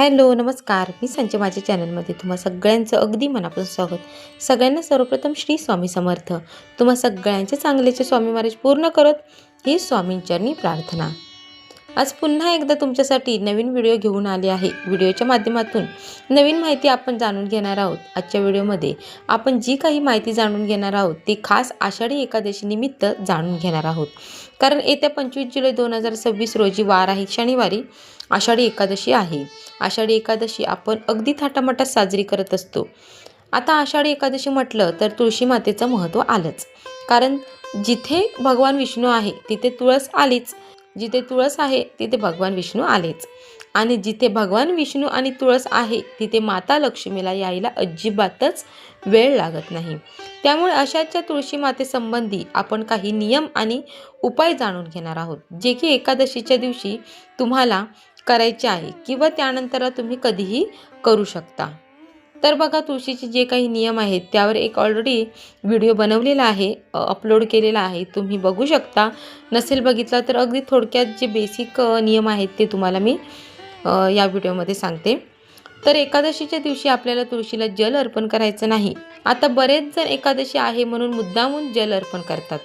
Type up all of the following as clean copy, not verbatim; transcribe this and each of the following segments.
Hello नमस्कार, मी संजय. माझ्या चॅनलमध्ये तुम्हा सगळ्यांचं अगदी मनापासून स्वागत. सगळ्यांना सर्वप्रथम श्री स्वामी समर्थ. तुम्हा सगळ्यांचे चांगल्याचे स्वामी महाराज पूर्ण करत ही स्वामींचरणी प्रार्थना. आज पुन्हा एकदा तुमच्यासाठी नवीन व्हिडिओ घेऊन आले आहे. व्हिडिओच्या माध्यमातून नवीन माहिती आपण जाणून घेणार आहोत. आजच्या व्हिडिओमध्ये आपण जी काही माहिती जाणून घेणार आहोत ती खास आषाढी एकादशी निमित्त जाणून घेणार आहोत. कारण येत्या 25 जुलै 2026 रोजी वार आहे शनिवारी आषाढी एकादशी आहे. आषाढी एकादशी आपण अगदी थाटामाटात साजरी करत असतो. आता आषाढी एकादशी म्हटलं तर तुळशी मातेचं महत्त्व आलंच. कारण जिथे भगवान विष्णू आहे तिथे तुळस आलीच. जिथे तुळस आहे तिथे भगवान विष्णू आलेच. आणि जिथे भगवान विष्णू आणि तुळस आहे तिथे माता लक्ष्मीला यायला अजिबातच वेळ लागत नाही. त्यामुळे अशाच्या तुळशी मातेसंबंधी आपण काही नियम आणि उपाय जाणून घेणार आहोत, जे की एकादशीच्या दिवशी तुम्हाला करायचे आहे किंवा त्यानंतर तुम्ही कधीही करू शकता. तर बघा, तुळशीचे जे काही नियम आहेत त्यावर एक ऑलरेडी व्हिडिओ बनवलेला आहे, अपलोड केलेला आहे, तुम्ही बघू शकता. नसेल बघितला तर अगदी थोडक्यात जे बेसिक नियम आहेत ते तुम्हाला मी या व्हिडिओमध्ये सांगते. तर एकादशीच्या दिवशी आपल्याला तुळशीला जल अर्पण करायचं नाही. आता बरेच जण एकादशी आहे म्हणून मुद्दामून जल अर्पण करतात,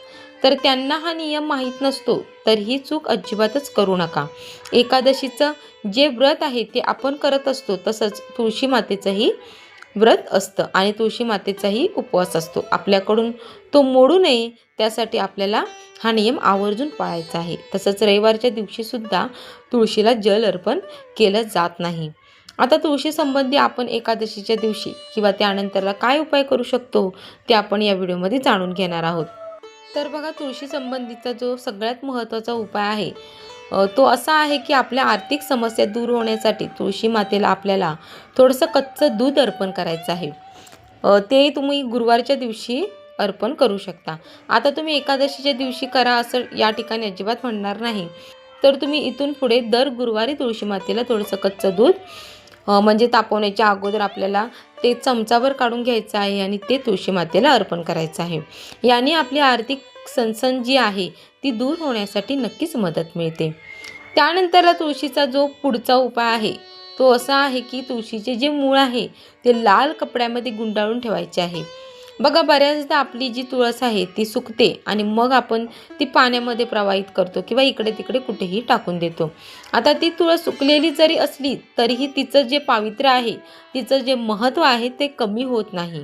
तर त्यांना हा नियम माहीत नसतो. तर ही चूक अजिबातच करू नका. एकादशीचं जे व्रत आहे ते आपण करत असतो, तसंच तुळशी मातेचंही व्रत असतं आणि तुळशी मातेचाही उपवास असतो. आपल्याकडून तो मोडू नये त्यासाठी आपल्याला हा नियम आवर्जून पाळायचा आहे. तसंच रविवारच्या दिवशीसुद्धा तुळशीला जल अर्पण केलं जात नाही. आता तुळशी संबंधी आपण एकादशीच्या दिवशी किंवा त्यानंतरला काय उपाय करू शकतो ते आपण या व्हिडिओमध्ये जाणून घेणार आहोत. तर बघा, तुळशी संबंधीचा जो सगळ्यात महत्त्वाचा उपाय आहे तो असा आहे की आपल्या आर्थिक समस्या दूर होण्यासाठी तुळशी मातेला आपल्याला थोडंसं कच्चं दूध अर्पण करायचं आहे. ते तुम्ही गुरुवारच्या दिवशी अर्पण करू शकता. आता तुम्ही एकादशीच्या दिवशी करा असं या ठिकाणी अजिबात म्हणणार नाही. तर तुम्ही इथून पुढे दर गुरुवारी तुळशी मातेला थोडंसं कच्चं दूध म्हणजे तापवण्याच्या अगोदर आपल्याला ते चमचावर काढून घ्यायचं आहे आणि ते तुळशी मातेला अर्पण करायचं आहे. याने आपली आर्थिक सणसण जी आहे ती दूर होण्यासाठी नक्कीच मदत मिळते. त्यानंतरला तुळशीचा जो पुढचा उपाय आहे तो असा आहे की तुळशीचे जे मूळ आहे ते लाल कपड्यामध्ये गुंडाळून ठेवायचे आहे. बघा, बऱ्याचदा आपली जी तुळस आहे ती सुकते आणि मग आपण ती पाण्यामध्ये प्रवाहित करतो किंवा इकडे तिकडे कुठेही टाकून देतो. आता ती तुळस सुकलेली जरी असली तरीही तिचं जे पावित्र्य आहे, तिचं जे महत्त्व आहे ते कमी होत नाही.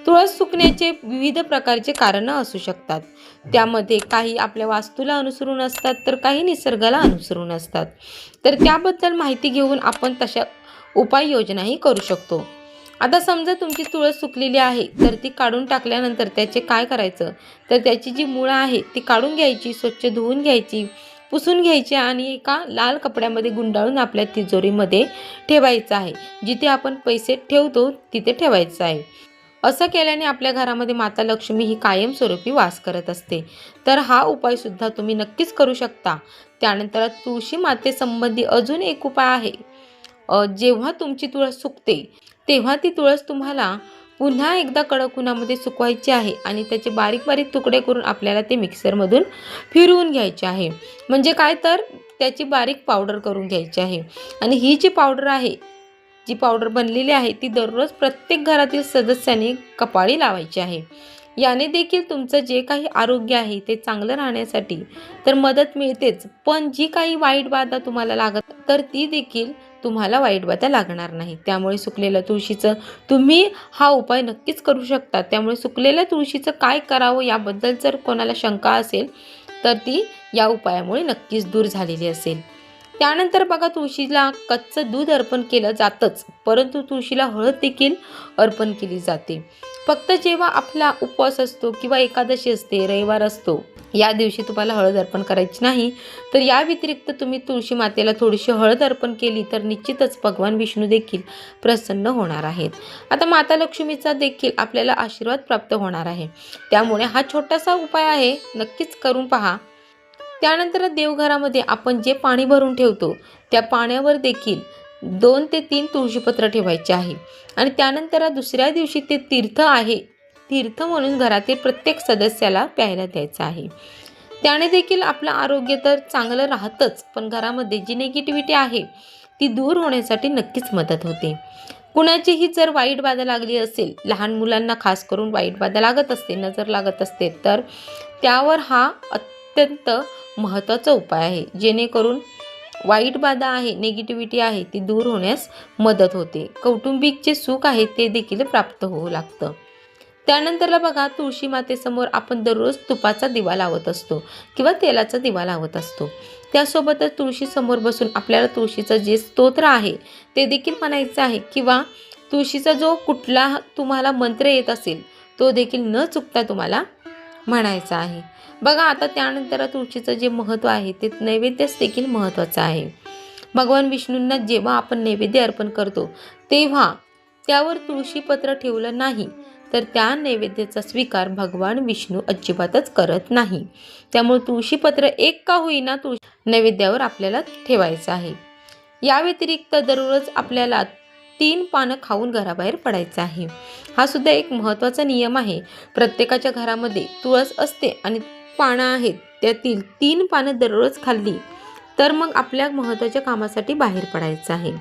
तुळस सुकण्याचे विविध प्रकारचे कारणं असू शकतात. त्यामध्ये काही आपल्या वास्तूला अनुसरून असतात तर काही निसर्गाला अनुसरून असतात. तर त्याबद्दल माहिती घेऊन आपण तशा उपाययोजनाही करू शकतो. आता समजा तुमची तुळस सुकलेली आहे तर ती काढून टाकल्यानंतर त्याचे काय करायचं, तर त्याची जी मुळं आहे ती काढून घ्यायची, स्वच्छ धुवून घ्यायची, पुसून घ्यायची आणि एका लाल कपड्यामध्ये गुंडाळून आपल्या तिजोरीमध्ये ठेवायचं आहे. जिथे आपण पैसे ठेवतो तिथे ठेवायचं आहे. असं केल्याने आपल्या घरामध्ये माता लक्ष्मी ही कायमस्वरूपी वास करत असते. तर हा उपायसुद्धा तुम्ही नक्कीच करू शकता. त्यानंतर तुळशी मातेसंबंधी अजून एक उपाय आहे. जेव्हा तुमची तुळस सुकते तेव्हा ती तुळस तुम्हाला पुन्हा एकदा कडक उन्हामध्ये सुकवायची आहे आणि त्याचे बारीक बारीक तुकडे करून आपल्याला ते मिक्सरमधून फिरवून घ्यायचे आहे. म्हणजे काय, तर त्याची बारीक पावडर करून घ्यायची आहे. आणि ही जी पावडर आहे, जी पावडर बनलेली आहे ती दररोज प्रत्येक घरातील सदस्याने कपाळी लावायची आहे. याने देखील तुमचं जे काही आरोग्य आहे ते चांगलं राहण्यासाठी तर मदत मिळतेच, पण जी काही वाईट बाधा तुम्हाला लागत तर ती देखील तुम्हाला वाईट बाधा लागणार नाही. त्यामुळे सुकलेल्या तुळशीचं तुम्ही हा उपाय नक्कीच करू शकता. त्यामुळे सुकलेल्या तुळशीचं काय करावं याबद्दल जर कोणाला शंका असेल तर ती या उपायामुळे नक्कीच दूर झालेली असेल. त्यानंतर बघा, तुळशीला कच्चं दूध अर्पण केलं जातंच, परंतु तुळशीला हळद देखील अर्पण केली जाते. फक्त जेव्हा आपला उपवास असतो किंवा एकादशी असते, रविवार असतो, या दिवशी तुम्हाला हळद अर्पण करायची नाही. तर या व्यतिरिक्त तुम्ही तुळशी मातेला थोडीशी हळद अर्पण केली तर निश्चितच भगवान विष्णू देखील प्रसन्न होणार आहेत. आता माता लक्ष्मीचा देखील आपल्याला आशीर्वाद प्राप्त होणार आहे. त्यामुळे हा छोटासा उपाय आहे, नक्कीच करून पहा. त्यानंतर देवघरामध्ये आपण जे पाणी भरून ठेवतो त्या पाण्यावर देखील 2 ते 3 तुळशीपत्र ठेवायचे आहे. आणि त्यानंतर दुसऱ्या दिवशी ते तीर्थ म्हणून घरातील प्रत्येक सदस्याला प्यायला द्यायचं आहे. त्याने देखील आपलं आरोग्य तर चांगलं राहतंच, पण घरामध्ये जी निगेटिव्हिटी आहे ती दूर होण्यासाठी नक्कीच मदत होते. कुणाचीही जर वाईट बाधा लागली असेल, लहान मुलांना खास करून वाईट बाधा लागत असते, नजर लागत असते, तर त्यावर हा अत्यंत महत्त्वाचा उपाय आहे, जेणेकरून वाईट बाधा आहे, निगेटिव्हिटी आहे, ती दूर होण्यास मदत होते. कौटुंबिक जे सुख आहे ते देखील प्राप्त होऊ लागतं. त्यानंतरला बघा, तुळशी मातेसमोर आपण दररोज तुपाचा दिवा लावत असतो किंवा तेलाचा दिवा लावत असतो. त्यासोबतच तुळशीसमोर बसून आपल्याला तुळशीचं जे स्तोत्र आहे ते देखील म्हणायचं आहे किंवा तुळशीचा जो कुठला तुम्हाला मंत्र येत असेल तो देखील न चुकता तुम्हाला म्हणायचा आहे. बघा, आता त्यानंतर तुळशीचं जे महत्त्व आहे ते नैवेद्यच देखील महत्त्वाचं आहे. भगवान विष्णूंना जेव्हा आपण नैवेद्य अर्पण करतो तेव्हा त्यावर तुळशीपत्र ठेवलं नाही तर त्या नैवेद्याचा स्वीकार भगवान विष्णू अजिबातच करत नाही. त्यामुळे तुळशीपत्र एक का होईना नैवेद्यावर आपल्याला ठेवायचं आहे. या व्यतिरिक्त दररोज आपल्याला 3 पानं खाऊन घराबाहेर पडायचं आहे. हा सुद्धा एक महत्त्वाचा नियम आहे. प्रत्येकाच्या घरामध्ये तुळस असते आणि पानं आहेत, त्यातील 3 पानं दररोज खाल्ली तर मग आपल्या महत्त्वाच्या कामासाठी बाहेर पडायचं आहे.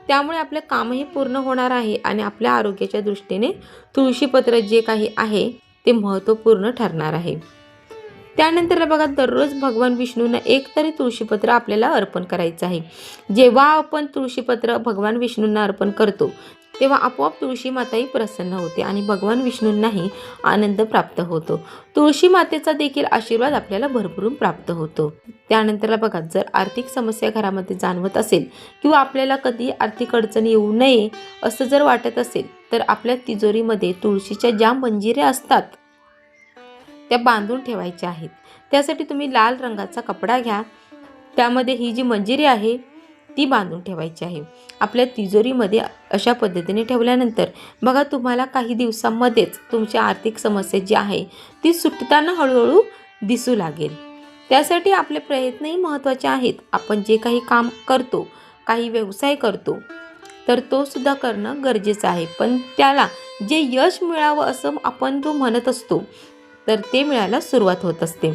त्यामुळे आपलं कामही पूर्ण होणार आहे आणि आपल्या आरोग्याच्या दृष्टीने तुळशीपत्र जे काही आहे ते महत्त्वपूर्ण ठरणार आहे. त्यानंतर बघा, दररोज भगवान विष्णूंना एक तरी तुळशीपत्र आपल्याला अर्पण करायचं आहे. जेव्हा आपण तुळशीपत्र भगवान विष्णूंना अर्पण करतो तेव्हा आपोआप तुळशी माताही प्रसन्न होते आणि भगवान विष्णूंनाही आनंद प्राप्त होतो. तुळशी मातेचा देखील आशीर्वाद आपल्याला भरभरून प्राप्त होतो. त्यानंतर बघा, जर आर्थिक समस्या घरामध्ये जाणवत असेल किंवा आपल्याला कधी आर्थिक अडचण येऊ नये असं जर वाटत असेल तर आपल्या तिजोरीमध्ये तुळशीच्या ज्या मंजिऱ्या असतात त्या बांधून ठेवायच्या आहेत. त्यासाठी तुम्ही लाल रंगाचा कपडा घ्या, त्यामध्ये ही जी मंजिरी आहे ती बांधून ठेवायची आहे. आपल्या तिजोरीमध्ये अशा पद्धतीने ठेवल्यानंतर बघा, तुम्हाला काही दिवसांमध्येच तुमची आर्थिक समस्या जी आहे ती सुटताना हळूहळू दिसू लागेल. त्यासाठी आपले प्रयत्नही महत्त्वाचे आहेत. आपण जे काही काम करतो, काही व्यवसाय करतो तर तो सुद्धा करणं गरजेचं आहे, पण त्याला जे यश मिळावं असं आपण जो म्हणत असतो तर ते मिळायला सुरुवात होत असते.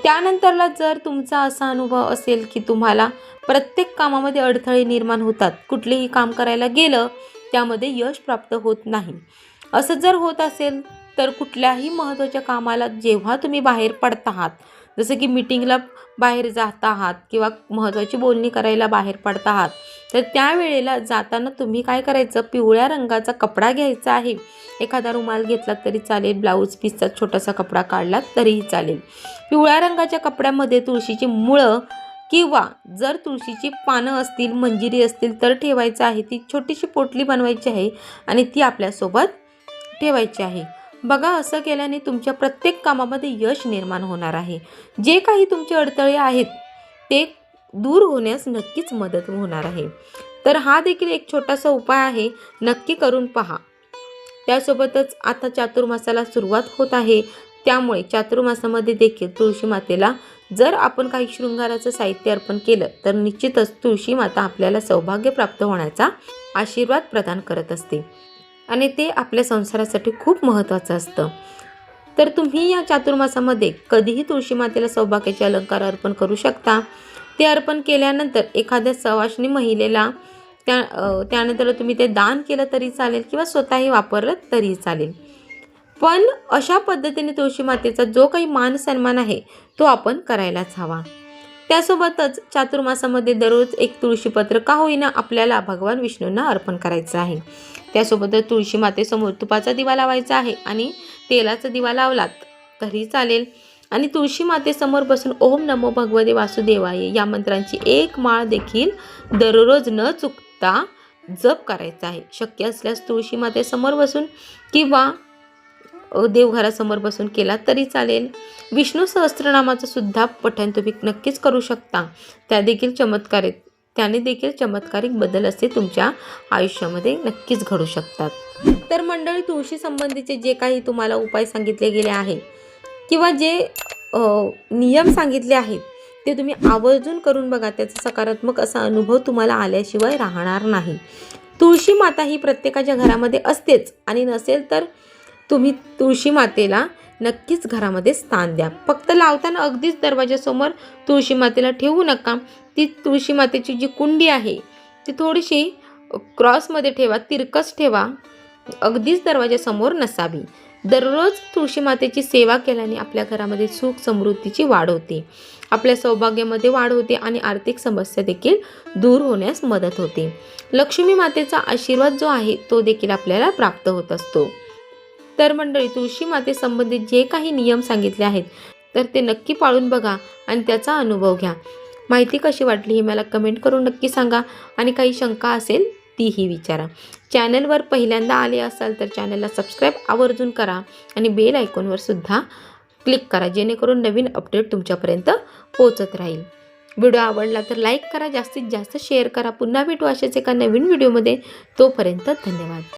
त्यानंतरला जर तुमचा असा अनुभव असेल की तुम्हाला प्रत्येक कामामध्ये अडथळे निर्माण होतात, कुठलेही काम करायला गेलं त्यामध्ये यश प्राप्त होत नाही, असं जर होत असेल तर कुठल्याही महत्त्वाच्या कामाला जेव्हा तुम्ही बाहेर पडत आहात, जसं की मीटिंगला बाहेर जात आहात किंवा महत्त्वाची बोलणी करायला बाहेर पडत आहात, तर त्यावेळेला जाताना तुम्ही काय करायचं, पिवळ्या रंगाचा कपडा घ्यायचा आहे. एखादा रुमाल घेतला तरी चालेल, ब्लाऊज पीसचा छोटासा कपडा काढला तरीही चालेल. पिवळ्या रंगाच्या कपड्यामध्ये तुळशीची मुळं किंवा जर तुळशीची पानं असतील, मंजिरी असतील तर ठेवायचं आहे. ती छोटीशी पोटली बनवायची आहे आणि ती आपल्यासोबत ठेवायची आहे. बघा, असं केल्याने तुमच्या प्रत्येक कामामध्ये यश निर्माण होणार आहे. जे काही तुमचे अडथळे आहेत ते दूर होण्यास नक्कीच मदत होणार आहे. तर हा देखील एक छोटासा उपाय आहे, नक्की करून पहा. त्यासोबतच आता चातुर्मासाला सुरुवात होत आहे, त्यामुळे चातुर्मासामध्ये देखील तुळशी मातेला जर आपण काही शृंगाराचं साहित्य अर्पण केलं तर निश्चितच तुळशी माता आपल्याला सौभाग्य प्राप्त होण्याचा आशीर्वाद प्रदान करत असते आणि ते आपल्या संसारासाठी खूप महत्त्वाचं असतं. तर तुम्ही या चातुर्मासामध्ये कधीही तुळशी मातेला सौभाग्याचे अलंकार अर्पण करू शकता. ते अर्पण केल्यानंतर एखाद्या सवाष्णी महिलेला त्यानंतर तुम्ही ते दान केलं तरी चालेल किंवा स्वतःही वापरलं तरी चालेल. पण अशा पद्धतीने तुळशी मातेचा जो काही मान सन्मान आहे तो आपण करायलाच हवा. त्यासोबतच चातुर्मासामध्ये दररोज एक तुळशीपत्र का होईना आपल्याला भगवान विष्णूंना अर्पण करायचं आहे. त्यासोबतच तुळशी मातेसमोर तुपाचा दिवा लावायचा आहे आणि तेलाचा दिवा लावलात तरी चालेल आणि तुळशी मातेसमोर बसून ओम नमो भगवते वासुदेवाय या मंत्रांची एक माळ देखील दररोज न चुकता जप करायचा आहे. शक्य असल्यास तुळशी मातेसमोर बसून किंवा देवघरासमोर बसून केला तरी चालेल. विष्णू सहस्त्रनामाचं सुद्धा पठण तुम्ही नक्कीच करू शकता. त्याने देखील चमत्कारिक बदल असे तुमच्या आयुष्यामध्ये नक्कीच घडू शकतात. तर मंडळी, तुळशी संबंधीचे जे काही तुम्हाला उपाय सांगितले गेले आहे किंवा जे नियम सांगितले आहेत ते तुम्ही आवर्जून करून बघा. त्याचा सकारात्मक असा अनुभव तुम्हाला आल्याशिवाय राहणार नाही. तुळशी माता ही प्रत्येकाच्या घरामध्ये असतेच आणि नसेल तर तुम्ही तुळशी मातेला नक्कीच घरामध्ये स्थान द्या. फक्त लावताना अगदीच दरवाजासमोर तुळशी मातेला ठेवू नका. ती तुळशी मातेची जी कुंडी आहे ती थोडीशी क्रॉसमध्ये ठेवा, तिरकस ठेवा, अगदीच दरवाजासमोर नसावी. दररोज तुळशी मातेची सेवा केल्याने आपल्या घरामध्ये सुख समृद्धीची वाढ होते, आपल्या सौभाग्यामध्ये वाढ होते आणि आर्थिक समस्या देखील दूर होण्यास मदत होते. लक्ष्मी मातेचा आशीर्वाद जो आहे तो देखील आपल्याला प्राप्त होत असतो. तर मंडळी, तुळशी मातेसंबंधित जे काही नियम सांगितले आहेत तर ते नक्की पाळून बघा आणि त्याचा अनुभव घ्या. माहिती कशी वाटली हे मला कमेंट करून नक्की सांगा आणि काही शंका असेल तीही विचारा. चॅनलवर पहिल्यांदा आले असाल तर चॅनलला सबस्क्राईब आवर्जून करा आणि बेल आयकॉनवर सुद्धा क्लिक करा, जेणेकरून नवीन अपडेट तुमच्यापर्यंत पोहोचत राहील. व्हिडिओ आवडला तर लाईक करा, जास्तीत जास्त शेअर करा. पुन्हा भेटू अशाच एका नवीन व्हिडिओमध्ये. तोपर्यंत धन्यवाद.